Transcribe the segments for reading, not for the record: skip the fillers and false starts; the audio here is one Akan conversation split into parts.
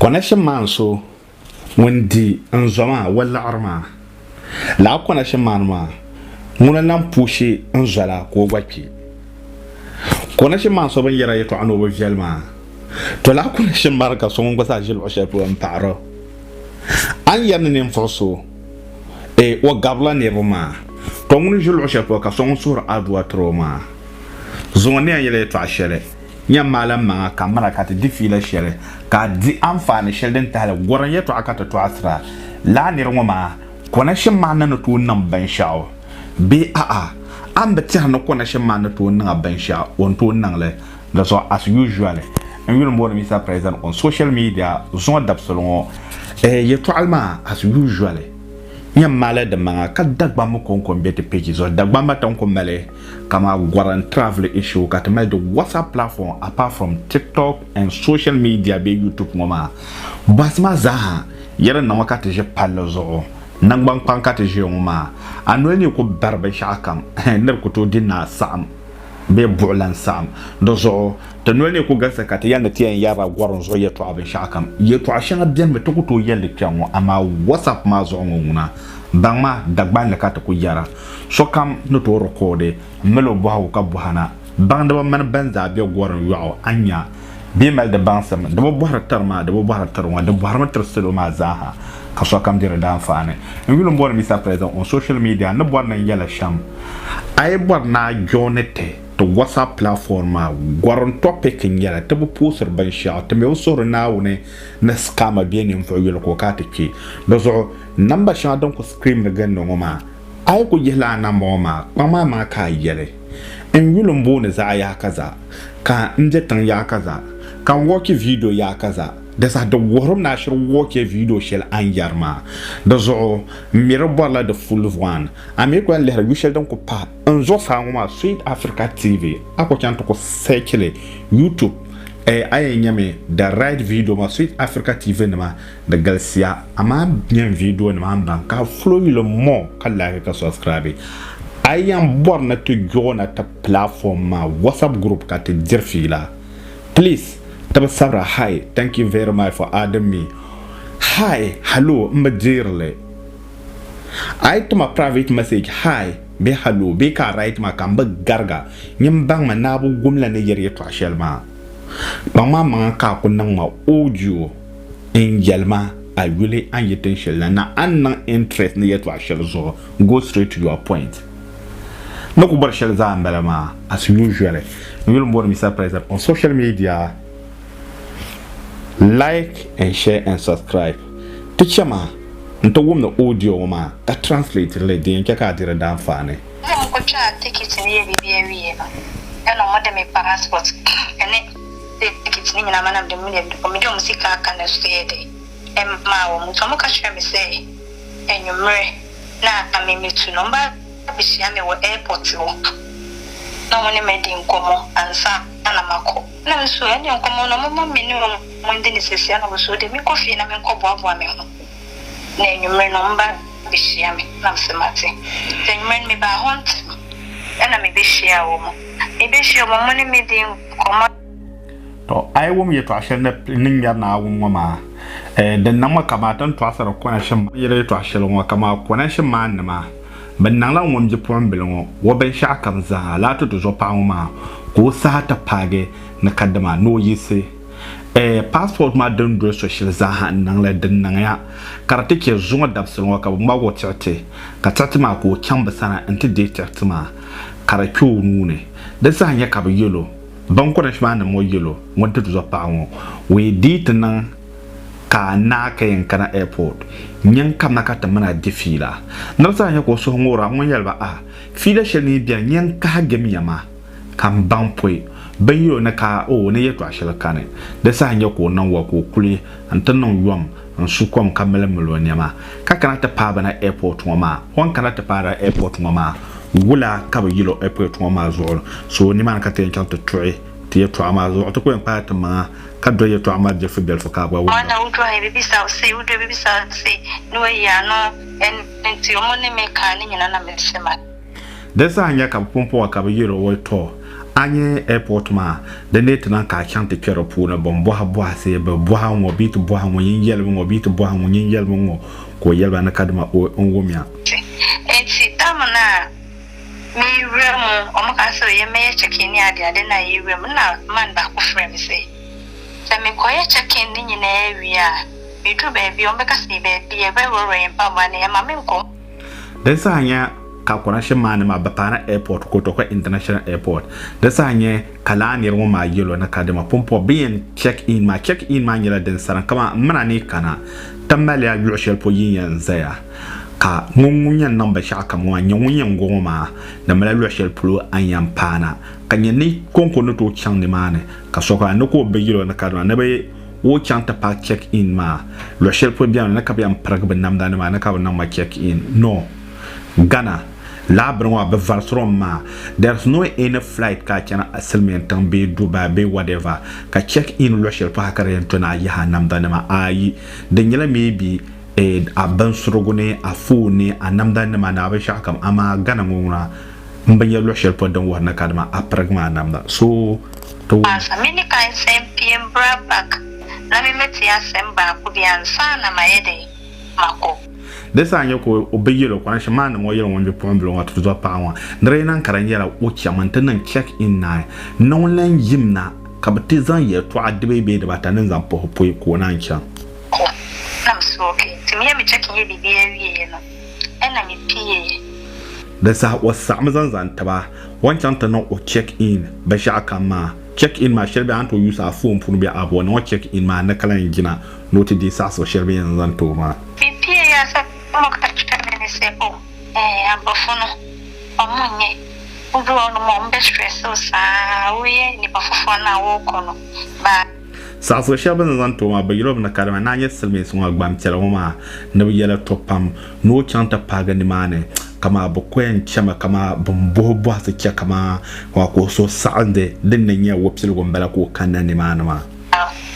connection man so when di nzoma wala arma la connection man ma muna nan pushe nzala ko gwaki connection man so ban yara yato ano ba vielma to la connection marka so ngo sa jil osha po amparo an yan ne mfoso o gabla ne boma to mun jil osha po ka so sur adwa troma zone yele to ashere nya malam ma kamara ka te difila shere ka di amfani shelden tala goran yeto akata to asra la ne roma connection man na to nan ban shawo be am be tia no connection man na to nan ban shawo on to nan le that's as usual and we more Mr. President on social media zone d'absolon yeto alma as usual nya mala de manga ka dagba mo kon bete pages or dagba ma ton ko mele kama goran travel issue ka te the WhatsApp platform apart from TikTok and social media be YouTube mama basma za yere na wakati je palozo nangban pankate je mama anoni ko barbe shakam ner ko to dinna sam be bulan sam dozo to noni ko gasa ka te yanda tiyan yara goron zo yeto abin shakam yeto ashana bien me to ko to yelle kyanwo ama WhatsApp ma zo nguna bangma dagban le kata ko yara so kam no to recorde melo bo ka buhana bangda man banza be goron yo anya be mal de bansam de bo tarma de bo tarwa de bo harma terselo ma zaha ka so kam dire dan fane ngulum bo Mr. President on social media no bo na yala sham ay bo na jonete to WhatsApp platform ma goron topic ngela te bo poster ban sha te me usoro na wone na scam bien info yelo ko kate ki dozo number sha don ko screen na gan no ma ay ko yela na ma ma ka yele en yulum bo ne za ya kaza ka nje tan ya kaza kan woki video ya kaza da sa da worum na shir woki video shel an yarma dozo miro bola de full one ami ko le yu shel don ko pa en zo fa ma Sweet Africa TV ako kyanto ko sekele YouTube ay nyame da right video ma Sweet Africa TV ma da galsia ama bien video ma ban ka flow le mo kala ka subscribe ayam borna to jona ta platform ma WhatsApp group ka te dirfila please taba sabra hi thank you very much for adding me hi hello mbadirle ay to my private message hi be hello be ka right ma kamba garga nyim bang ma nabu gumla ne yere to ashelma mama ka ko nan ma audio in yelma I really an attention na an interest ne yeto ashel zo go straight to your point no ko bar shel za ambala as usual we will more Mr. President on social media. Like and share and subscribe. Teacher ma, nto wom no audio ma ka translate le din ka dire dan fane. Ko cha ticket ni ye bibia wiye no. E no mo de me passport. Ene ticket ni na manam de mu ne ko me de musika ka na so ye de. E ma wo mu to mo ka hwe me say enwumre na amemi tu no ba bisia me wo airport wo. No mo ne me di nkomo ansa ana mako. Na so ene nkomo no mo me ni Monday ni sesi ana so de mi kofi na me nkoboa me ho na enwumre no mba bishia me na msemate enwumre me ba hunt na me bishia wo mo e bishia mo mo ni me din komo to ai wo me to ashe na ninga na wo ma de nama kama tan to asara connection yele to ashe lo kama connection man ma ban nan la won je problem wo ben sha kan za la to zo pa ma ko sa ta page na kadama no yise passport ma don do social za nan la din nan ya karate ke zuwa dabsun ka ba go tete ka tete ma ko kyamba sana anti date ma karatu nune da sa hanya ka ba yelo ban ko na shima na mo yelo wanda to zo pa won we dit nan ka na ka yin kana airport nyen kam na ka ta mana defila na sa hanya ko so ngora mon yalba fila sheni bia nyen ka gemi yama kan banpoi bayo na ka ne yeto ashela kane da sa hanya ko nan wa ko kule antan nan yom an su kom kamela meloni ma ka kana ta pa bana airport ma hon kana ta para airport ma wula ka ba yilo airport ma zo so ni man ka te kan to try te yeto ama zo to ko en pa ta ma ka do yeto ama je fu bel fo ka ba wa na uto ai bibi sa se udo bibi sa se no ya no en ti o mo ne me ka ni nyina na me sema da sa hanya ka pompo ka ba yilo wo to anye airport ma the net na ka chante kwero pu na bombo ha bo ase be bo ha wo bi to bo ha wo yin yel mo bi to bo ha wo yin yel mo ko yel ba na kadma onwo mia enti tamana mi remu o mo ka so ye me check in ade na ye remu na man ba ko frame say me ko ye check in ni na area me do baby o me ka see baby e be wo ren pa ma ne ma me ko desa anya ka connection man ma bapana airport ko to ko international airport desa anya kala ne ro ma yelo na kadma pompo bien check in ma nyela den saran kama mana ne kana tamale ya yushel po yin zaya ka ngungunyan namba shaka mo ngunyan goma na mala yushel po anyam pana kanya ni konko no to chang ne mane ka soka no ko be yelo na kadma na be wo chanta pa check in ma yushel po bien na ka be am pragbe namda ne ma na ka na ma check in no Ghana labron be valstrom ma there's no any flight ka kana asilmen tan be Dubai be whatever ka check in loshel pa kare to na ya namda ma ayi de nyela maybe a ban surugune a fone a namda ma na be shakam ama Ghana nguna mbanya loshel pa dan warna kadma a pragma namda so to mini kan PM back na me metia semba ku bi ansa na mayede mako desa anya ko obeyelo kwa shama na mo yelo wonje pomble wa tuzo pa wa ndre nan karanyela o chaman tan check in na non lan yimna kabtizan ye to adbe be de batanin zan po ko nan cha nam so okay timi me check in ye bi ye no ena mi pie desa wasa mazan zan taba wancan tan o check in ba sha kama check in ma sherbe anto use a phone punu bi abo no check in ma na kalan gina note di saso sherbe yan zan to ma pie ya sa mo ka chane se o abafono omunye udu ono mo mbe stress o sa we ni bafofo na wo kono ba saso sherbe zan to ma ba yiro na karama na nya selme so agbam tele ma na bi yela topam no chanta paga ni mane kama bokwen chama kama bombo boase kya kama wa ko so sande den na nya wopsil gombala ko kanani mana ma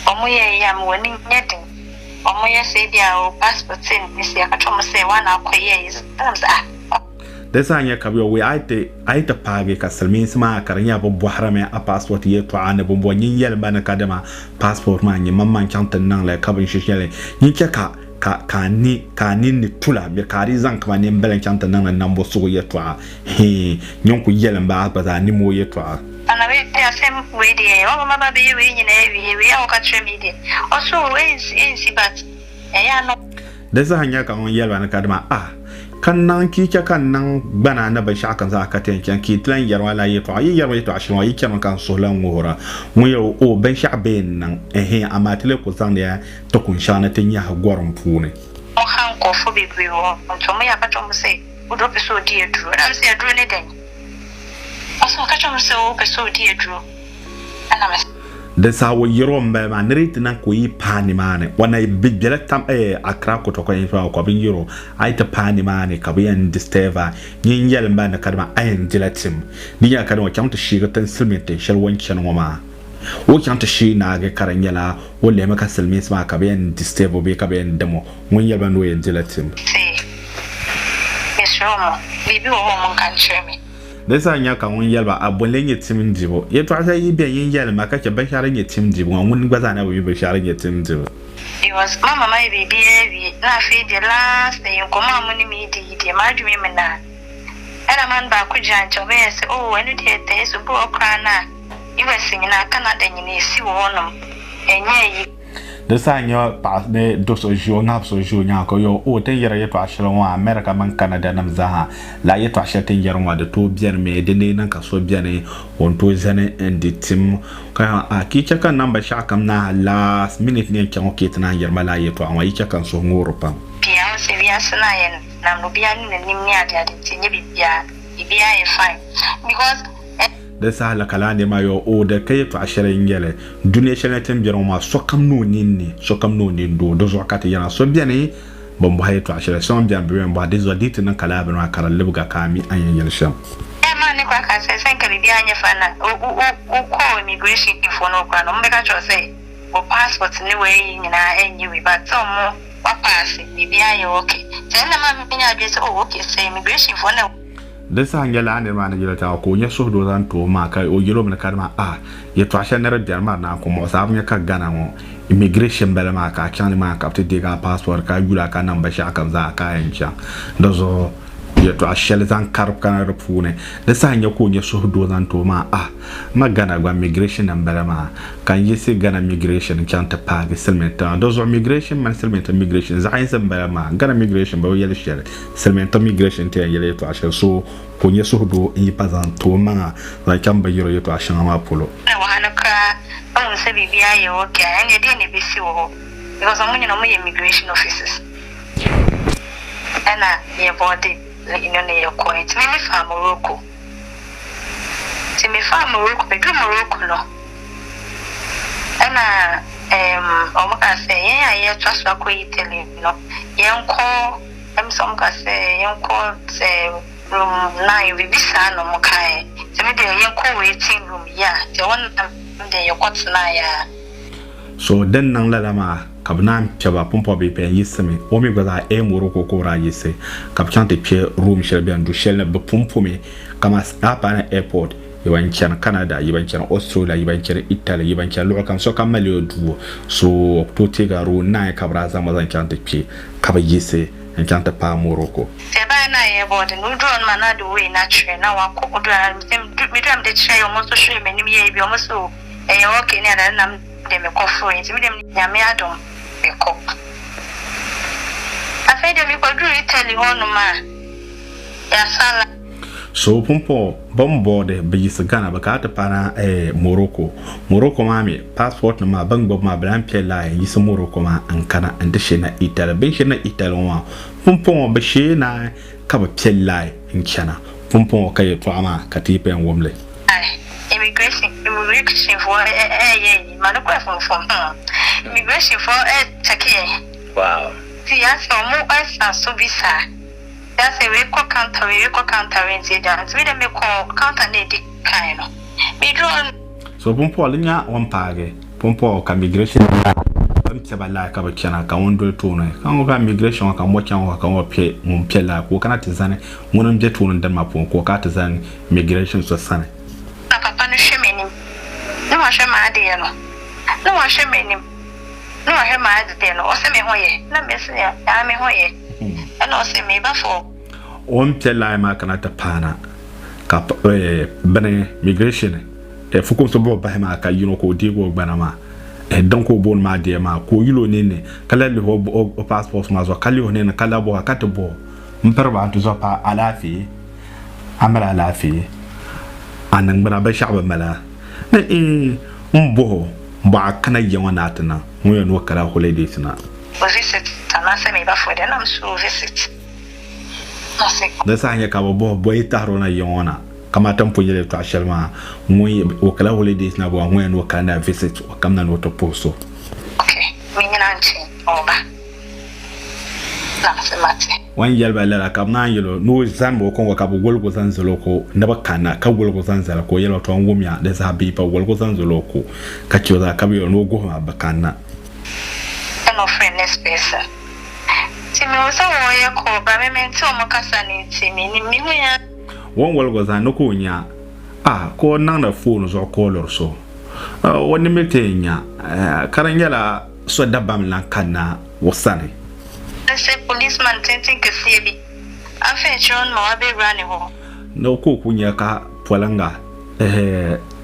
omuye ya mwoni nyete omuye se dia o passport sin nisi akatomo se wana akoye is desa nya kabyo we aite page ka salmin sama karanya bombo harame a passport ye to ana bombo nyin yel bana kadama passport ma nyi mamman chantan nan la kabin shishele nyi ka ni tula be kari zan kama ni mbelen chanta nan nambo so ye to he nyonku yelen ba ba ni mo ye to ana we ya sem we de o mama be we nyina we ya o ka tremi de o so we si bat ya no desa hanya ka on yelwa na kadama kan nan ki kan nan bana na ba sha kan za ka ten kan ki tlan yarwa la ye to yi yarwa to ashwa yi kan kan so lan ngora mu yo o ben sha ben nan amatele ko zan ya to kun sha na ten ya goron pune o han ko fo be bi o to mu ya ka to mu se o do be so di edru na se edru ne den aso ka to mu se o be so di edru ana ma de sa wo yiro mba ma nriti nan ko yi pani mane wana bigbele tam akra ko to ko yi fa ko bin yiro ai ta pani mane ka biyan disteva nyin yel mba na kadma ayin dilatim ni ya kadma kyamta shiga tan silmete shal wancan wama wo kyamta shi na ga karanyala wo le maka silmis ma ka biyan disteva be ka biyan demo mun yel ban wo yin dilatim eshomo bibi wo mun kan chemi desa nya ka won yelba abolen yetim dibo ye to asa yi be yin yel maka ke ban sharan yetim dibo won gbaza na wi be sharan yetim dibo it was mama my baby na fe the last day ko mama ni mi di ma dumi me na era man ba ku jan cho be se o enu de te so bo kra na iwe singina Canada nyine si wo no enye yi desa nya pa ne do so jo na so jo nya ko yo o ten yere ye to ashelo wa America man Canada nam zaha la ye to ashel ten yere wa de to bien me de ne nan ka so bien on to zane and the team ka ki chaka number shakam na last minute ne kan o ketna yer mala ye to an wa yi chaka so ngoro pa bia se bia sana yen na no bia ni nim ni ade ade tinye bia e fine because desa la kala ne ma yo o de kay to ashele ngele dunia shele tem biron ma sokam no ni do zo kata yana so biane bombo hay to ashele so bian bian ba de zo dit nan kala ben wa kala lebuga kami anyen yel sham ma ne kwa ka se sen ka bibia anya fana o ko immigration info no kwa no mbeka cho se o passport ni we nyina enyi we but so mo wa pass bibia ye okay tena ma mi nya bi se o okay se immigration info na desa ngela ne ma ne yelo ta ko nya so do zan to ma kai o yelo me karma ye to asha ne radial ma na ko mo sa nya ka gana mo immigration bela ma ka kyan ma ka te ga passport ka gula ka namba sha ka za ka yancha dozo ye to asha le zan karp kana repune desa nya ko nya so do zan to ma ma gana gwa immigration bela ma kan yese gana immigration kyan ta pa ga selmenta dozo immigration man selmenta immigration za yin bela ma gana immigration ba yele shere selmenta immigration te yele to asha so ko nya so do yi pazan to ma za kyan ba yero ye to asha ma polo se bibia ye okay anya de ne bisi wo because amunyi no mo immigration officers ana ye body ne ye point me fa Morocco be do Morocco no ana omo ka se ye trust ko Italy no ye nko some ka se ye nko se room 9 we bisa no mo kai se me de ye nko waiting room ya the one so den nang la ma kabna pya pompo be pe yisemi o mi gwaza Morocco ko ra yise kab chante pye room shelbe andu shel be pompo me kama apa na airport yiban chan Canada yiban chan Australia yiban chan Italy yiban chan lo kam so kam malio du so to te garo na kabra za ma zan chante pye kaba yise en chante pa Morocco se ba na airport no drone mana do we na tre na wa ko do mi do am de tre yo mo so show me ni ye bi o mo so okay ne na nam de me ko fo enti me dem nyame adom e ko afa de me ko do Italy hono ma ya sala so pompo bombo de biyis Ghana bakata para Morocco mami passport na ma bangbo ma bran pela yis Morocco ma ankara ande shena Italy be shena Italy wa pompo be shena ka ba pela nchana pompo kay to ama katipe en womle immigration for manukwa from immigration for take wow see as mo asa so bisa that's a we ko counter nti da we dem ko counter na di kind no me drone so pompo linya on page pompo ka immigration se bala ka ba chana ka wondo to no kan ga immigration ka mo chan ka wo pe mo pela ko kana tizane mo no je to no dan ma ko ka tizane immigration so sane papa no shemeni no wa shema ade no no wa shemeni no wa shema ade no o se me hoye na me se ya me hoye ana o se me ba fo on tella ma kana ta pana ka bene migration fukum so bo ba ma ka yino ko digo gbana ma donc o bon ma de ma ko yilo nene kala le o passport ma zo kala nene kala bo ka to bo mperba to zo pa alafi amara alafi anan gbana ba shaba mala na mbo ba kana yawana tana mu yan wakara holiday tana visit tana se me ba fo de na so visit da sa hanya ka bo itaro na yona kama tampo yele to ashelma mu wakala holidays na bo mu yan wakana visit kamna no to poso okay minina nchi oba na se mate wan yalba la kamna yelo no zan bo kon waka bo golgo zan zoloko na bakana ka golgo zan zala ko yelo to ngumya da sa bi pa golgo zan zoloko ka choza ka bi no go ma bakana no friend space timi usa woye ko ba me menti o mukasa ni timi ni mi huya won golgo zan no ko nya ko nan na phone zo ko lor so woni metenya karanyala so dabam lan kana wasane se policeman tenting ke siebi afa chon mo abe rani ho no ko kunya ka polanga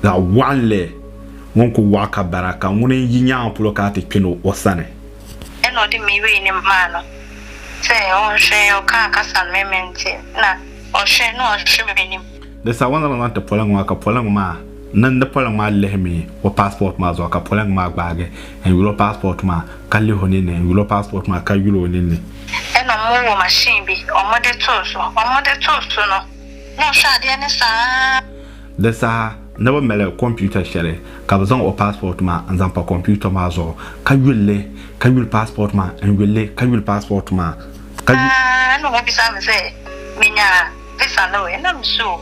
la wanle won ko waka baraka won yinya pulo ka te kino wasane eno di mi we ni mano se on she o ka san mementi na o she no o she be ni de sa wana na te polanga ka polanga ma nan da polanga ma lehmi o passport ma zo ka polanga ma gbage en yulo passport ma kalli honene en yulo passport ma ka yulo honene eno mo wo machine bi o mo de toso no no sha de ne sa de sa na ba mele computer shere ka bazan o passport ma an zan pa computer ma zo ka yul passport ma en yulle ka yul passport ma ka no mo bisa me se minya visa no e na mso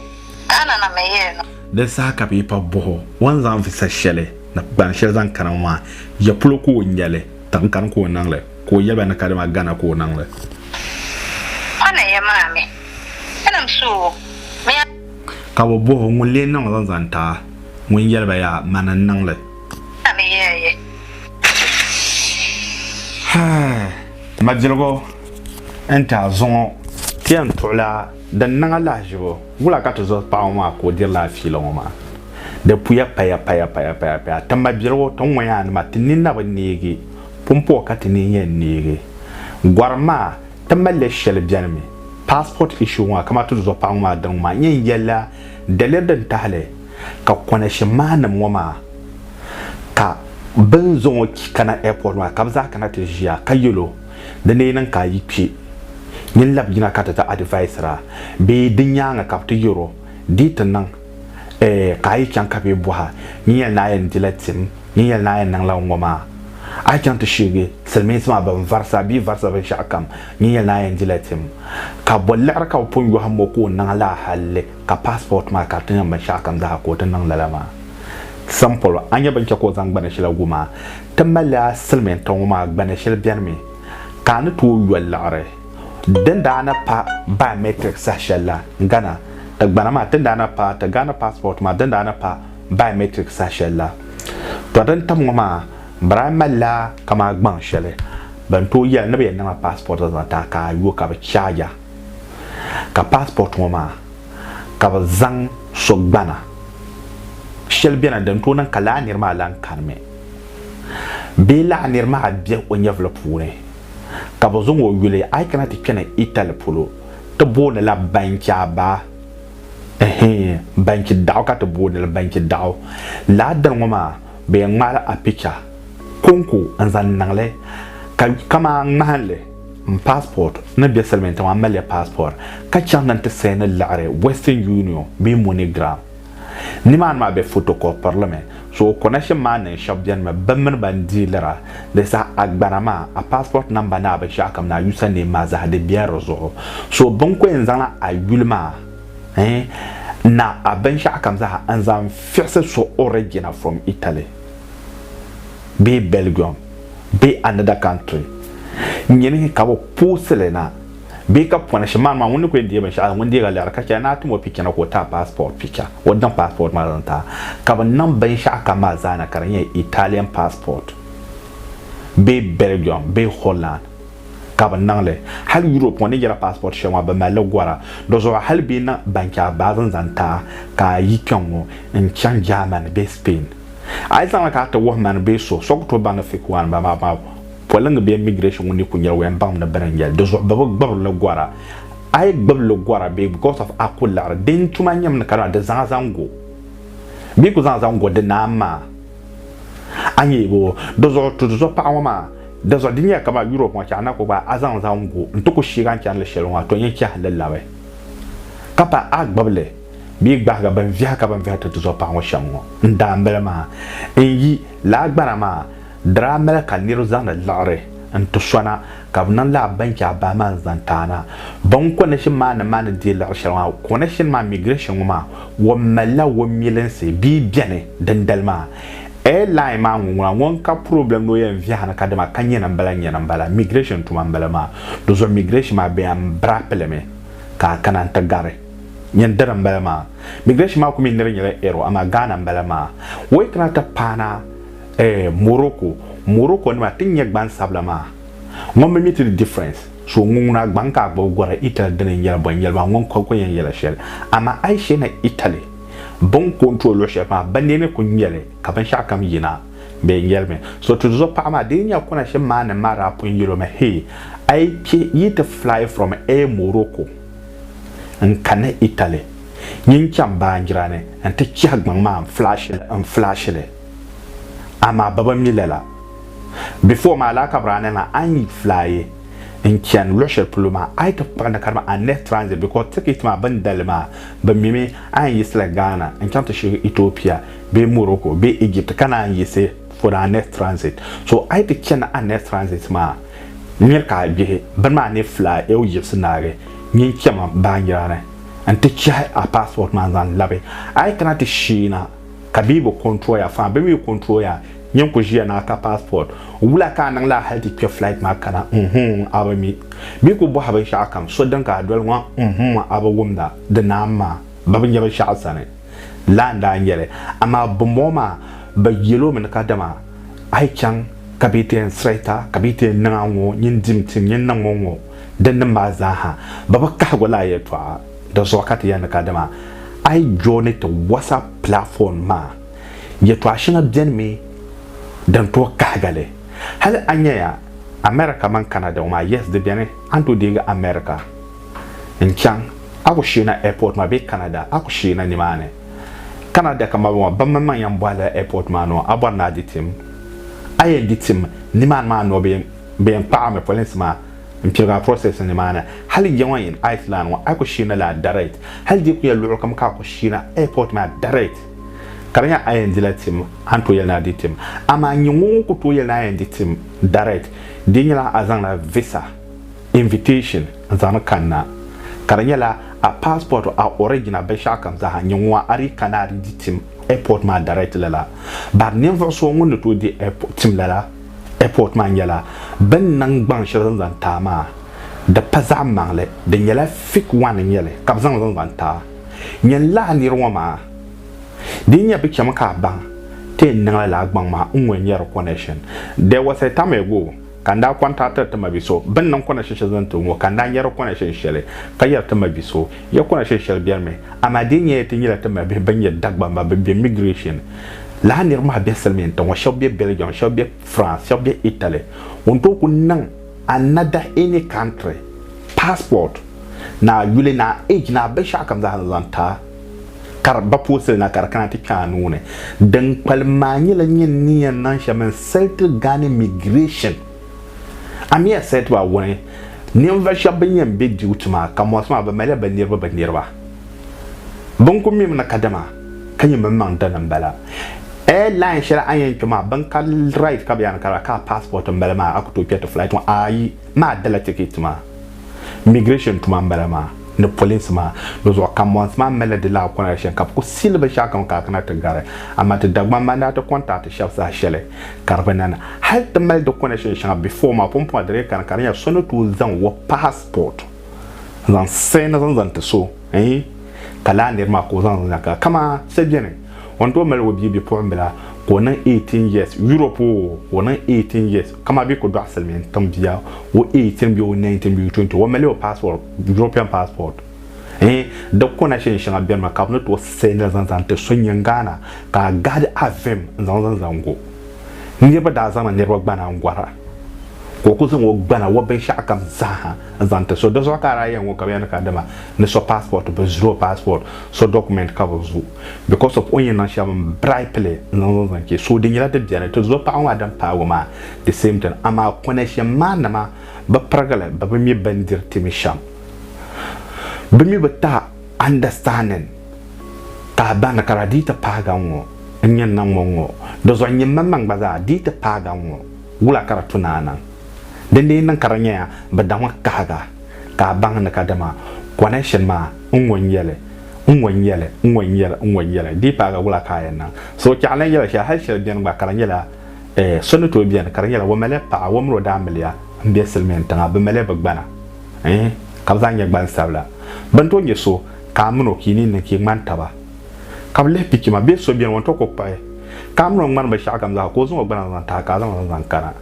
ana na meye no de sa ka bi pa bo wan zan visa shele na ban shele zan kanwa ya pulo ko nyale tan kan ko nangle ko yaba na kadama gana ko nangle ana ya mame ana mso ka bo bo ngun le nang zan zan ta ngun yel ba ya manan nang le ha ma jirgo enta zon tien tola dan nang la jibo wula ka to zo pa ma ko dir la fi lo ma de puya paya tamba jirgo ton waya ma tinin na ba negi pompo ka tinin yen negi gwarma tamba le shel bianmi passport issue wa kama to zo pa ma dan ma yen yella dalir dan tahle ka kona shi manam wama ka ban zo kana airport wa ka za kana ta jiya ka yelo da ne nan ka yi fi yin lab gina ka ta advisor be dinya nga ka ta euro ditan nan ka yi kan ka be buha ni yel na yen dilatim ni yel na yen nan lawo ma a kan ta shige salmin sama ban varsa ban shakam ni yel na yen dilatim ka bollar ka pun yo hammo ko nan la halle ka passport ma ka tan ban shakam da ko tan nan lalama sample anya ban ko zan bana shila guma tamala salmin ton ma bana shil bianmi kan to yallare dan da na pa biometric sashalla ngana ta gbana ma tan da na pa ta gana passport ma dan da na pa biometric sashalla to dan tam ma bramalla kama gban shele ban to yel na be na passport za ta ka yo ka ba chaja ka passport ma ka ba zang so gbana shel biana dan to nan kala nirma lan karme be la nirma biya o nyavla pure ka ba zongo yule ay kana ti kene ital polo to bona la bancha ba banki daw ka to bona la banki daw la dan ma be ngala a picture konko anzan nangle kama ngahle passport na biya salmenta ma mali passport ka chan nan te sene lare Western Union be MoneyGram ni man ma be photocopy parlement so connection man ne shabjan ma bamman bandi lara de sa agbarama a passport number na ba shakam na username ma za de biya rozo so bonko enzana a yulma na aben shakam za anzan fierce so original from Italy be Belgium be another country nyene ka bo puselena be ka pona shman ma woni ko ndiye ba sha woni ga lar ka na tumo pikena ko ta passport pika wadan passport ma ranta ka ban nan ban sha ka ma zana karanye Italian passport be Belgium be Holland ka ban nan le hal Europe woni jara passport shema ba mala gwara do zo hal be na banka bazan zanta ka yikanwo in chan German be Spain ai sama ka ta woman be so to bana fikwan ba polang be immigration woni kunyar wen bam na barangel do zo baba gbab la gwara ay gbab la gwara be because of akular den tuma nyam na kara da zango bi ku zango de nama anye bo do zo to zo pa ma do zo dinya ka ba Europe ma kana ko ba azan zango ntuko shigan kan le shelwa to yin kya lallawe kapa agbable bi gba ga ban via ka ban via to zo pa wa shamwo ndambele ma yi la gbara ma drama ka niru zana lare anto swana ka nan la banka ba man zantana bon connection man de la shalwa connection ma migration ma wo mala wo milense bi biane dandalma airline ma ngwa won ka problem no yen via na kadama kanye na mbala migration to mbala ma do zo migration ma be am brapeleme ka kanan tagare nyen dara mbala ma migration ma ko min nyere ero ama gana mbala ma wo kana ta pana Morocco ni ma tinya gban sablama ngom me meet the difference so nguna gban ka gbo gora Italy den yela bon yela ngon ko yen yela shel ama Aisha na Italy bon control shel ma banene ko nyele ka ban sha kam yina be yelme so to zo pa ma de nya ko na she ma na mara pon yelo me hey I to fly from Morocco and kana Italy nyin chamba njirane ante chiagman ma flash le ama baba milela before ma la kabrana na an fly in can rusher pluma I to prana karma a net transit because ticket ma bandalma ba mimi an yi sla Ghana and can to show Ethiopia be Morocco be Egypt kana an yi say for a net transit so I to can a net transit ma nyer ka be ban ma ne fly e o scenario nyin chama banjara and to check a passport man zan labe I cannot shina kabibo control ya fa be mi control ya nyen ko jia na ka passport wula ka nan la halti pe flight ma kana abami mi ko bo haba sha kam so dan ka dol wa aba wumda da nama babin ya sha sane landa yele ama bomoma ba yelo men kadama ai chan kabiten sreta kabiten nango nyin dimtin nyin nango dan ma zaha baba ka gola ye to da zokati ya kadama ai jone to WhatsApp platform ma ye to ashina den me dan to kagale hal anya America man Canada ma yes de bien anto diga America in chan ako shina airport ma be Canada ako shina ni mane Canada kama ba man yan bwala airport ma no abona ditim ayen ditim ni man ma no be pa me police ma impira process ni mana hali yawan in Iceland wa ako shina la direct hal di ku ya lulu kam ka ko shina airport ma direct karanya ayen dilatim anto yana ditim ama nyungu ko to yana ayen ditim direct dinyala azana visa invitation azana kanna karanya la a passport a original be shakam za nyungu ari kanari ditim airport ma direct lala bar never so ngun to di airport tim lala airport man yala ben nang bang shirin zan tama da paza mangle da yala fik wan yele kabzan zan ta nyen la ni roma din ya bi chama ka bang te nang la gbang ma unwen yer connection there was a time ago kanda contact ta mabiso ben nang connection zan to mo kanda yer connection shele ka yer ta mabiso ya connection shele biar me ama din ya tin yela ta mabi ben ya dagbamba be migration la nirma be selmen to shobbe Belgium shobbe France shobbe Italy on to kunnan another any country passport na yule na age na be shakam za lanta kar ba posel na kar kana ti kanune dan palmani la nyen niyan nan shaman self Ghana migration amia set wa woni nim va shabbe yem be diutuma kamosma ba mele ba nirba bon ko mim na kadama kanyim man danan bala line shara ayen kuma bankal right ka biyan kara ka passport mbala ma akuto get flight wa ayi ma dala ticket ma migration tuma mbala ma no police ma no zo kamons ma mele de la connection kap ko silba shakam ka kana tagare amma te dagma manda to contact chef sa shele karbanana hal te mel de connection shanga before ma pompo adre kan kan ya sono tu zan wo passport zan sena zan te so kala ndir ma ko zan ka kama sebjene on to mel wo bi pombela ko nan 18 years Europe wo nan 18 years kama bi ko do aselmen tambia wo 18 bi wo 19 bi 20 wo mel wo passport European passport da connection shanga bi ma kapno to sena zan te so nyangana ka gad avem zan go ni ba da zaman ne ro gbana ngwara ko ko zan wo gbana wo ben shakam zaha zan te so do so kara yan wo ka yan ka dama ne so passport be zero passport so document ka zo because of onye na sham bribe no zan ke so din yala de biane to zo pa wa dan pa wo ma the same time ama connection man na ma ba pragala ba mi bandir timi sham ba mi ba ta understanding ta bana kara dita pa ga ngo nyen na ngo do zo nyen mamang ba za dita pa ga ngo wula kara tunana dende nan karanya ba dama kaga ka bang na kadama connection ma unwon yele di pa ga wula kayan nan so kyala yele sha har shi biyan ba karanya la sonu to biyan karanya la wo mele pa wo mro da amliya mbe selmen tanga ba mele ba gbana ka zanya gban sabla ban to so ka muno kini ne ki man taba ka le piki ma be so biyan won to ko pa ka muno man ba sha kam za ko zo gbana zan ta ka zan kana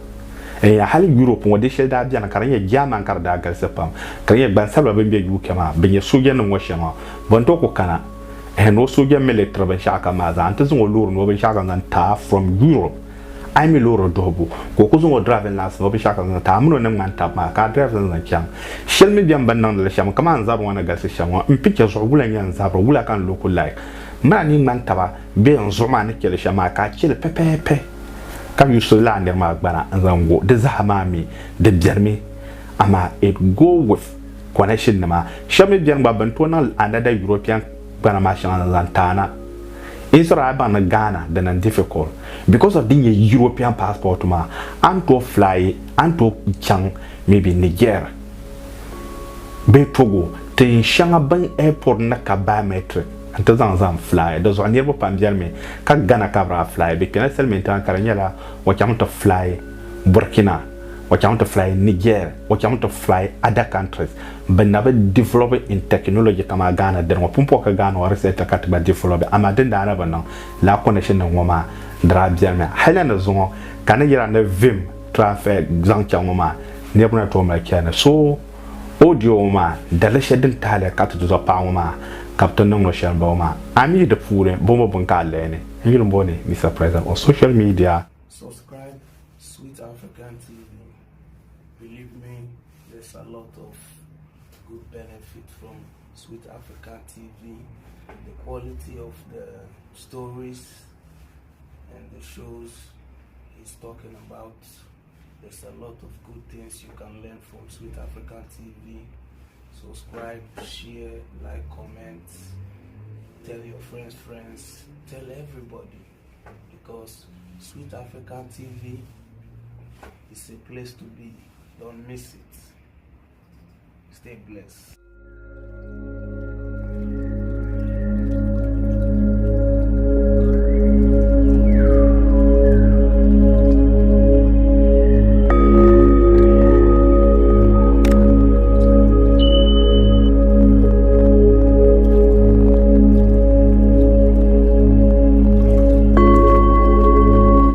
hali Europe wo de shel da biana karanya jama kar da gal sepam karanya ban sabla ban be yu kama benye soja no wo shema bon to ko kana no soja militre ban shaka ma za anta zungo luru no ban shaka nan ta from Europe ai mi luru dobu ko ko zungo drive nas no ban shaka nan ta muno nan man ta ma ka drive nan cham shel mi bian ban nan la sham kama an zabo wana gal se sham in picture so wula nyan zabo wula kan local like ma ni man ta ba be en zoma ne kele shama ka kele pepepe kam you so la ma gbana zango de zahamami de biermi ama it go with connection ma shame bien ba banto na another European gbana ma shan zantana Israel ba na Ghana then difficult because of the European passport ma anto fly anto chang maybe Niger be Togo te shanga ban airport na ka biometric anta zan fly da zo nirbo pam biarme ka Ghana ka bra fly be kana selmen tan karanya la wa cham to fly Burkina what you want to fly Niger, what you want to fly other countries, but never develop in technology kama Ghana. Then what pumpo ka Ghana or research katiba develop. Amaden da na no la connection ng woma drabia me. Hala na zongo kana yira na vim traffic zancha woma ne buna to ma kiana so audio woma dalashe din tale katu to pa woma captain no shell ba woma ami de pure bombo bunka lene yiro mbone Mr. President on social media. Subscribe Sweet African TV. Believe me, there's a lot of good benefit from Sweet African TV. The quality of the stories and the shows he's talking about. There's a lot of good things you can learn from Sweet African TV. Subscribe, share, like, comment. Tell your friends, tell everybody, because Sweet African TV is a place to be. Don't miss it. Stay blessed.